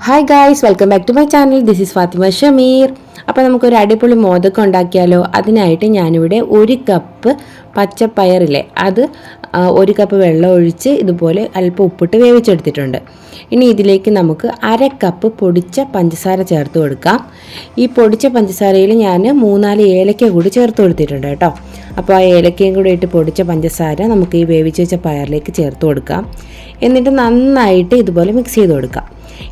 Hi guys, welcome back to my channel. This is Fathima Shameer. അപ്പോൾ നമുക്കൊരു അടിപൊളി മോദകം ഉണ്ടാക്കിയാലോ. അതിനായിട്ട് ഞാനിവിടെ 1 കപ്പ് പച്ചപ്പയറില്ലേ അത് 1 കപ്പ് വെള്ളം ഒഴിച്ച് ഇതുപോലെ അല്പം ഉപ്പിട്ട് വേവിച്ചെടുത്തിട്ടുണ്ട്. ഇനി ഇതിലേക്ക് നമുക്ക് 1/2 കപ്പ് പൊടിച്ച പഞ്ചസാര ചേർത്ത് കൊടുക്കാം. ഈ പൊടിച്ച പഞ്ചസാരയിൽ ഞാൻ 3-4 ഏലക്ക കൂടി ചേർത്ത് കൊടുത്തിട്ടുണ്ട് കേട്ടോ. അപ്പോൾ ആ ഏലക്കയും കൂടി ഇട്ട് പൊടിച്ച പഞ്ചസാര നമുക്ക് ഈ വേവിച്ച് വെച്ച പയറിലേക്ക് ചേർത്ത് കൊടുക്കാം. എന്നിട്ട് നന്നായിട്ട് ഇതുപോലെ മിക്സ് ചെയ്ത് കൊടുക്കാം.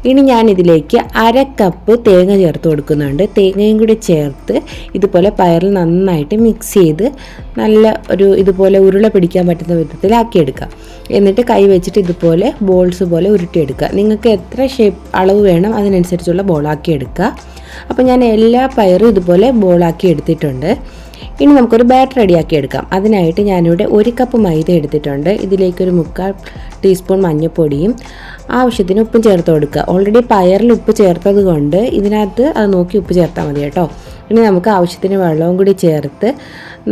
ഇനി ഞാൻ ഇതിലേക്ക് 1/2 കപ്പ് തേങ്ങ ചേർത്ത് കൊടുക്കുന്നുണ്ട്. തേങ്ങയും കൂടി ചേർത്ത് ഇതുപോലെ പയറിൽ നന്നായിട്ട് മിക്സ് ചെയ്ത് നല്ല ഒരു ഇതുപോലെ ഉരുള പിടിക്കാൻ പറ്റുന്ന വിധത്തിലാക്കിയെടുക്കുക. എന്നിട്ട് കൈ വെച്ചിട്ട് ഇതുപോലെ ബോൾസ് പോലെ ഉരുട്ടിയെടുക്കുക. നിങ്ങൾക്ക് എത്ര അളവ് വേണം അതിനനുസരിച്ചുള്ള ബോളാക്കി എടുക്കുക. അപ്പോൾ ഞാൻ എല്ലാ പയറും ഇതുപോലെ ബോളാക്കി എടുത്തിട്ടുണ്ട്. ഇനി നമുക്കൊരു ബാറ്റർ റെഡിയാക്കി എടുക്കാം. അതിനായിട്ട് ഞാനിവിടെ 1 കപ്പ് മൈദ എടുത്തിട്ടുണ്ട്. ഇതിലേക്കൊരു 3/4 ടീസ്പൂൺ മഞ്ഞൾപ്പൊടിയും ആവശ്യത്തിന് ഉപ്പും ചേർത്ത് കൊടുക്കുക. ഓൾറെഡി പയറിൽ ഉപ്പ് ചേർത്തത് കൊണ്ട് ഇതിനകത്ത് അത് നോക്കി ഉപ്പ് ചേർത്താൽ മതി കേട്ടോ. ഇനി നമുക്ക് ആവശ്യത്തിന് വെള്ളവും കൂടി ചേർത്ത്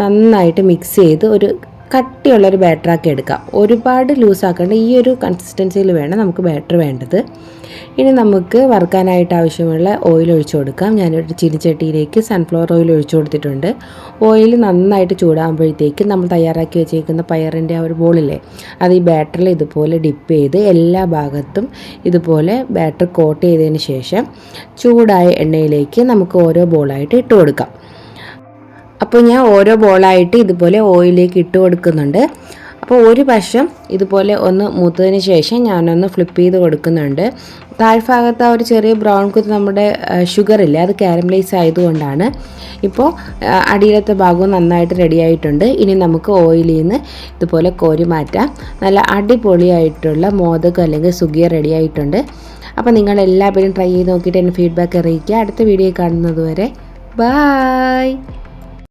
നന്നായിട്ട് മിക്സ് ചെയ്ത് ഒരു കട്ടിയുള്ളൊരു ബാറ്ററാക്കി എടുക്കാം. ഒരുപാട് ലൂസാക്കേണ്ട ഈ ഒരു കൺസിസ്റ്റൻസിയിൽ വേണം നമുക്ക് ബാറ്റർ വേണ്ടത്. ഇനി നമുക്ക് വറുക്കാനായിട്ട് ആവശ്യമുള്ള ഓയിൽ ഒഴിച്ചു കൊടുക്കാം. ഞാനൊരു ചീനിച്ചട്ടിയിലേക്ക് സൺഫ്ലവർ ഓയിൽ ഒഴിച്ചു കൊടുത്തിട്ടുണ്ട്. ഓയിൽ നന്നായിട്ട് ചൂടാകുമ്പോഴത്തേക്ക് നമ്മൾ തയ്യാറാക്കി വെച്ചേക്കുന്ന പയറിൻ്റെ ആ ഒരു ബോളില്ലേ അത് ഈ ബാറ്ററിൽ ഇതുപോലെ ഡിപ്പ് ചെയ്ത് എല്ലാ ഭാഗത്തും ഇതുപോലെ ബാറ്റർ കോട്ട് ചെയ്തതിന് ശേഷം ചൂടായ എണ്ണയിലേക്ക് നമുക്ക് ഓരോ ബോളായിട്ട് ഇട്ട് കൊടുക്കാം. അപ്പോൾ ഞാൻ ഓരോ ബോളായിട്ട് ഇതുപോലെ ഓയിലേക്ക് ഇട്ട് കൊടുക്കുന്നുണ്ട്. അപ്പോൾ ഒരു വശം ഇതുപോലെ ഒന്ന് മൂത്തതിന് ശേഷം ഞാനൊന്ന് ഫ്ലിപ്പ് ചെയ്ത് കൊടുക്കുന്നുണ്ട്. താഴ്ഭാഗത്ത് ആ ഒരു ചെറിയ ബ്രൗൺ കുത്ത് നമ്മുടെ ഷുഗർ ഇല്ലേ അത് കാരമലൈസ് ആയതുകൊണ്ടാണ്. ഇപ്പോൾ അടിയിലത്തെ ഭാഗവും നന്നായിട്ട് റെഡി ആയിട്ടുണ്ട്. ഇനി നമുക്ക് ഓയിലിൽ നിന്ന് ഇതുപോലെ കോരി മാറ്റാം. നല്ല അടിപൊളിയായിട്ടുള്ള മോദകം അല്ലെങ്കിൽ സുഗിയ റെഡി ആയിട്ടുണ്ട്. അപ്പോൾ നിങ്ങളെല്ലാവരും ട്രൈ ചെയ്ത് നോക്കിയിട്ട് എൻ്റെ ഫീഡ്ബാക്ക് അറിയിക്കുക. അടുത്ത വീഡിയോ കാണുന്നത് വരെ ബൈ.